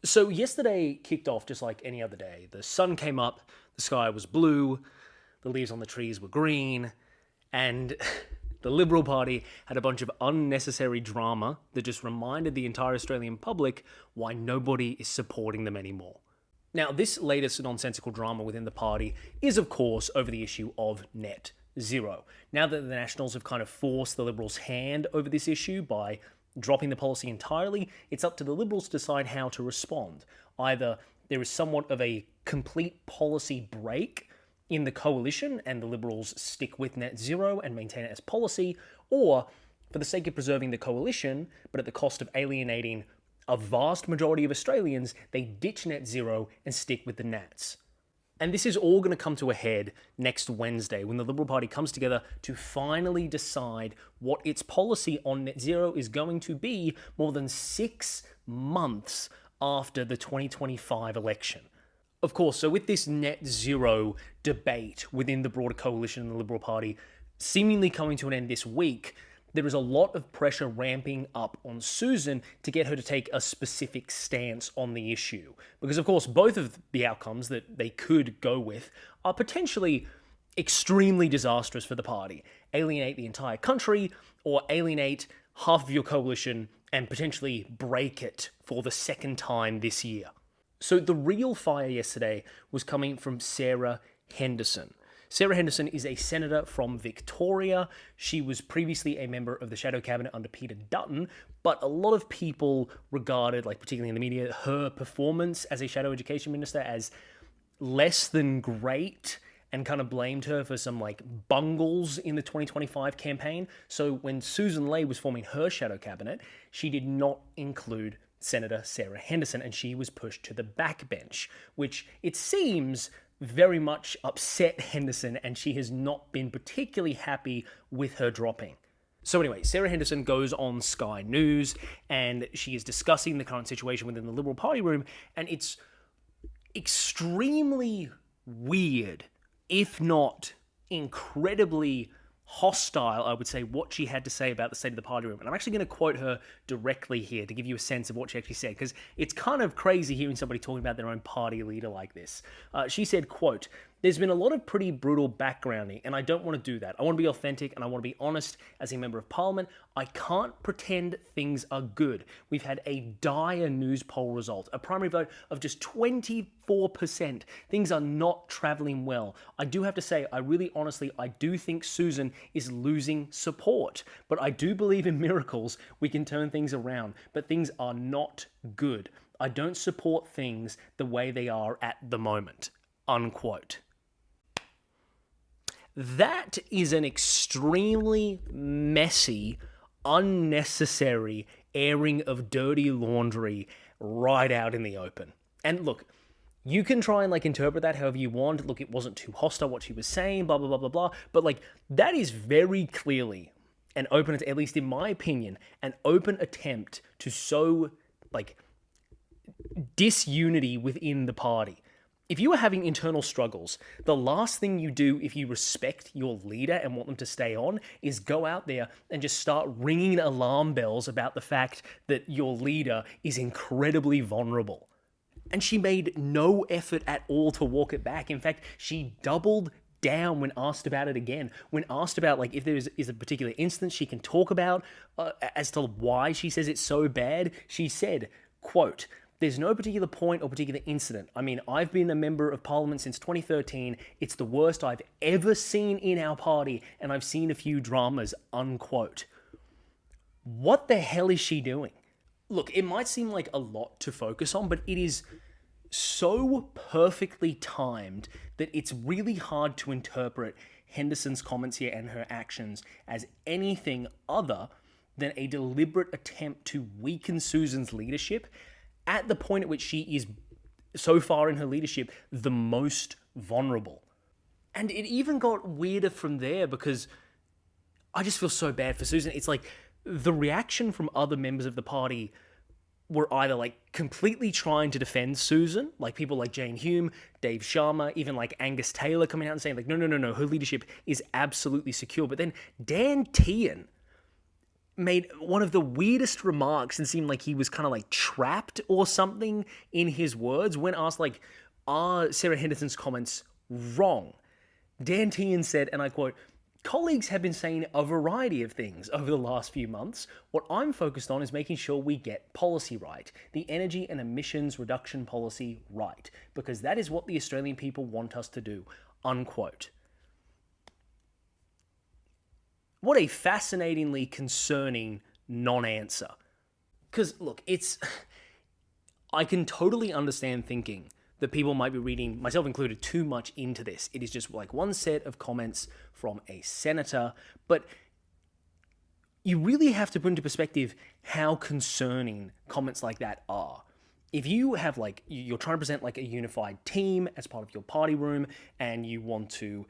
So yesterday kicked off just like any other day. The sun came up, the sky was blue, the leaves on the trees were green, and the Liberal Party had a bunch of unnecessary drama that just reminded the entire Australian public why nobody is supporting them anymore. Now, this latest nonsensical drama within the party is, of course, over the issue of net zero. Now that the Nationals have kind of forced the Liberals' hand over this issue by dropping the policy entirely, it's up to the Liberals to decide how to respond. Either there is somewhat of a complete policy break in the coalition and the Liberals stick with net zero and maintain it as policy, or for the sake of preserving the coalition, but at the cost of alienating a vast majority of Australians, they ditch net zero and stick with the Nats. And this is all going to come to a head next Wednesday when the Liberal Party comes together to finally decide what its policy on net zero is going to be more than 6 months after the 2025 election. Of course, so with this net zero debate within the broader coalition and the Liberal Party seemingly coming to an end this week, there is a lot of pressure ramping up on Susan to get her to take a specific stance on the issue. Because, of course, both of the outcomes that they could go with are potentially extremely disastrous for the party. Alienate the entire country, or alienate half of your coalition and potentially break it for the second time this year. So the real fire yesterday was coming from Sarah Henderson. Sarah Henderson is a senator from Victoria. She was previously a member of the shadow cabinet under Peter Dutton, but a lot of people regarded, like particularly in the media, her performance as a shadow education minister as less than great and kind of blamed her for some like bungles in the 2025 campaign. So when Susan Ley was forming her shadow cabinet, she did not include Senator Sarah Henderson, and she was pushed to the backbench, which it seems very much upset Henderson, and she has not been particularly happy with her dropping. So anyway, Sarah Henderson goes on Sky News, and she is discussing the current situation within the Liberal Party room, and it's extremely weird, if not incredibly hostile, I would say, what she had to say about the state of the party room. And I'm actually going to quote her directly here to give you a sense of what she actually said, because it's kind of crazy hearing somebody talking about their own party leader like this. She said, quote, "There's been a lot of pretty brutal backgrounding, and I don't want to do that. I want to be authentic, and I want to be honest as a member of parliament. I can't pretend things are good. We've had a dire news poll result, a primary vote of just 24%. Things are not travelling well. I do have to say, I really honestly, I do think Susan is losing support. But I do believe in miracles. We can turn things around. But things are not good. I don't support things the way they are at the moment." Unquote. That is an extremely messy, unnecessary airing of dirty laundry right out in the open. And look, you can try and interpret that however you want. Look, it wasn't too hostile what she was saying, blah, blah, blah, blah, blah. But that is very clearly an open, at least in my opinion, an open attempt to sow disunity within the party. If you are having internal struggles, the last thing you do if you respect your leader and want them to stay on is go out there and just start ringing alarm bells about the fact that your leader is incredibly vulnerable. And she made no effort at all to walk it back. In fact, she doubled down when asked about it again. When asked about if there is a particular instance she can talk about as to why she says it's so bad, she said, quote, "There's no particular point or particular incident. I mean, I've been a member of parliament since 2013. It's the worst I've ever seen in our party, and I've seen a few dramas," unquote. What the hell is she doing? Look, it might seem like a lot to focus on, but it is so perfectly timed that it's really hard to interpret Henderson's comments here and her actions as anything other than a deliberate attempt to weaken Susan's leadership at the point at which she is, so far in her leadership, the most vulnerable. And it even got weirder from there, because I just feel so bad for Susan. It's the reaction from other members of the party were either completely trying to defend Susan, people like Jane Hume, Dave Sharma, even Angus Taylor coming out and saying no, her leadership is absolutely secure. But then Dan Tehan made one of the weirdest remarks and seemed like he was kind of like trapped or something in his words when asked, like, are Sarah Henderson's comments wrong? Dan Tehan said, and I quote, "Colleagues have been saying a variety of things over the last few months. What I'm focused on is making sure we get policy right, the energy and emissions reduction policy right, because that is what the Australian people want us to do," unquote. What a fascinatingly concerning non-answer. Because, look, I can totally understand thinking that people might be reading, myself included, too much into this. It is just like one set of comments from a senator, but you really have to put into perspective how concerning comments like that are. If you have, like, you're trying to present like a unified team as part of your party room, and you want to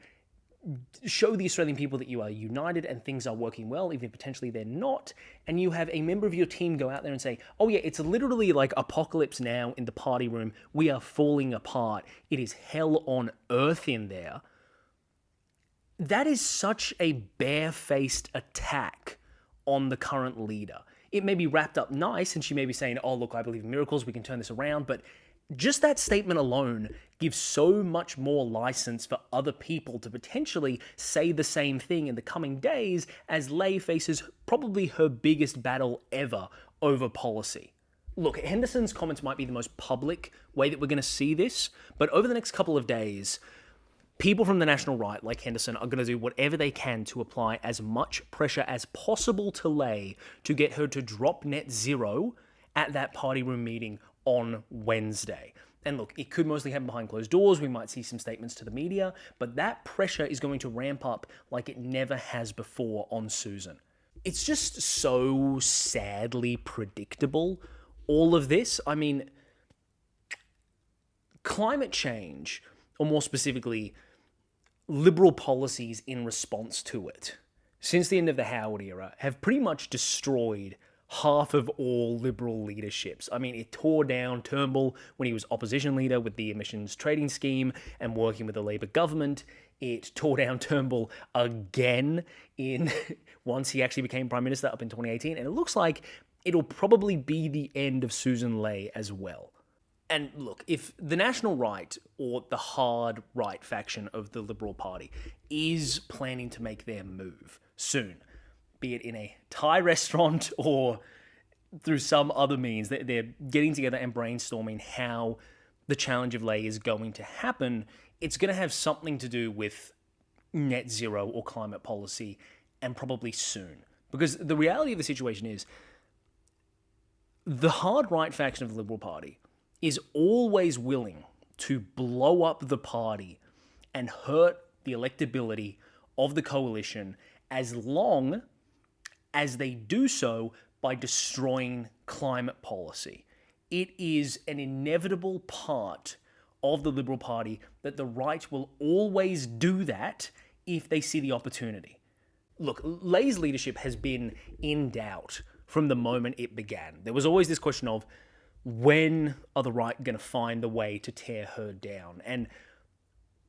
show the Australian people that you are united and things are working well, even if potentially they're not, and you have a member of your team go out there and say, oh yeah, it's literally like apocalypse now in the party room, we are falling apart, it is hell on earth in there, that is such a barefaced attack on the current leader. It may be wrapped up nice, and she may be saying, oh look, I believe in miracles, we can turn this around, but just that statement alone gives so much more license for other people to potentially say the same thing in the coming days as Lay faces probably her biggest battle ever over policy. Look, Henderson's comments might be the most public way that we're going to see this, but over the next couple of days, people from the national right, like Henderson, are going to do whatever they can to apply as much pressure as possible to Lay to get her to drop net zero at that party room meeting on Wednesday. And look, it could mostly happen behind closed doors. We might see some statements to the media, but that pressure is going to ramp up like it never has before on Susan. It's just so sadly predictable, all of this. I mean, climate change, or more specifically, liberal policies in response to it, since the end of the Howard era, have pretty much destroyed half of all liberal leaderships. I mean, it tore down Turnbull when he was opposition leader with the emissions trading scheme and working with the Labor government. It tore down Turnbull again once he actually became Prime Minister up in 2018. And it looks like it'll probably be the end of Susan Ley as well. And look, if the national right, or the hard right faction of the Liberal Party, is planning to make their move soon, be it in a Thai restaurant or through some other means, they're getting together and brainstorming how the challenge of Ley is going to happen, it's going to have something to do with net zero or climate policy, and probably soon. Because the reality of the situation is, the hard right faction of the Liberal Party is always willing to blow up the party and hurt the electability of the coalition as long as they do so by destroying climate policy. It is an inevitable part of the Liberal Party that the right will always do that if they see the opportunity. Look, Lay's leadership has been in doubt from the moment it began. There was always this question of, when are the right going to find the way to tear her down? And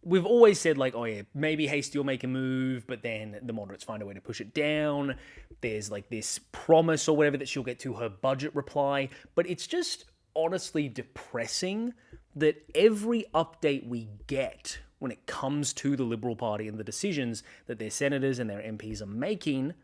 we've always said, like, oh yeah, maybe Hastie will make a move, but then the moderates find a way to push it down. There's like this promise or whatever that she'll get to her budget reply. But it's just honestly depressing that every update we get when it comes to the Liberal Party and the decisions that their senators and their MPs are making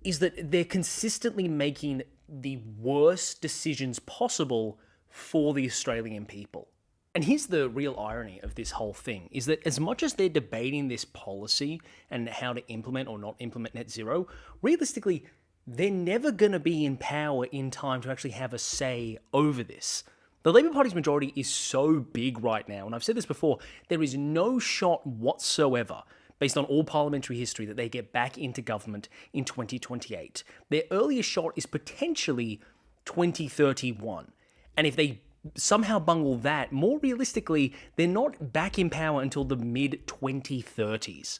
is that they're consistently making the worst decisions possible for the Australian people. And here's the real irony of this whole thing, is that as much as they're debating this policy and how to implement or not implement net zero, realistically, they're never going to be in power in time to actually have a say over this. The Labor Party's majority is so big right now, and I've said this before, there is no shot whatsoever, based on all parliamentary history, that they get back into government in 2028. Their earliest shot is potentially 2031. And if they somehow bungle that, more realistically, they're not back in power until the mid-2030s.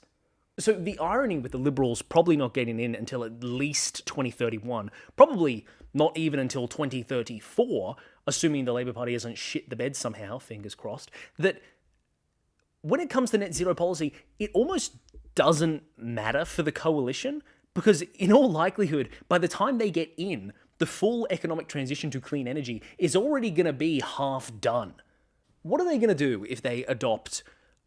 So the irony with the Liberals probably not getting in until at least 2031, probably not even until 2034, assuming the Labor Party hasn't shit the bed somehow, fingers crossed, that when it comes to net zero policy, it almost doesn't matter for the coalition, Because in all likelihood, by the time they get in, the full economic transition to clean energy is already going to be half done. What are they going to do if they adopt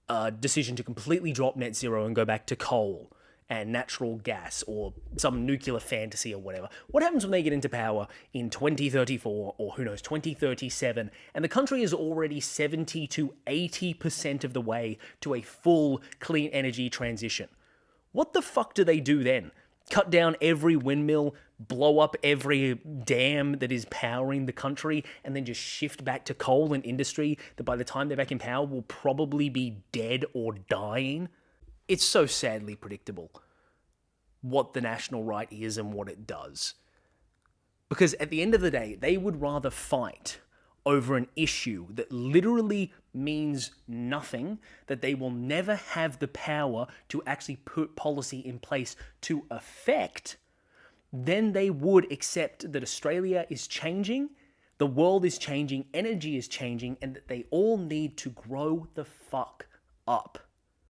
a decision to completely drop net zero and go back to coal and natural gas or some nuclear fantasy or whatever? What happens when they get into power in 2034 or who knows, 2037, and the country is already 70 to 80% of the way to a full clean energy transition? What the fuck do they do then? Cut down every windmill, blow up every dam that is powering the country, and then just shift back to coal and industry that by the time they're back in power will probably be dead or dying? It's so sadly predictable what the national right is and what it does. Because at the end of the day, they would rather fight over an issue that literally means nothing, that they will never have the power to actually put policy in place to affect, then they would accept that Australia is changing, the world is changing, energy is changing, and that they all need to grow the fuck up.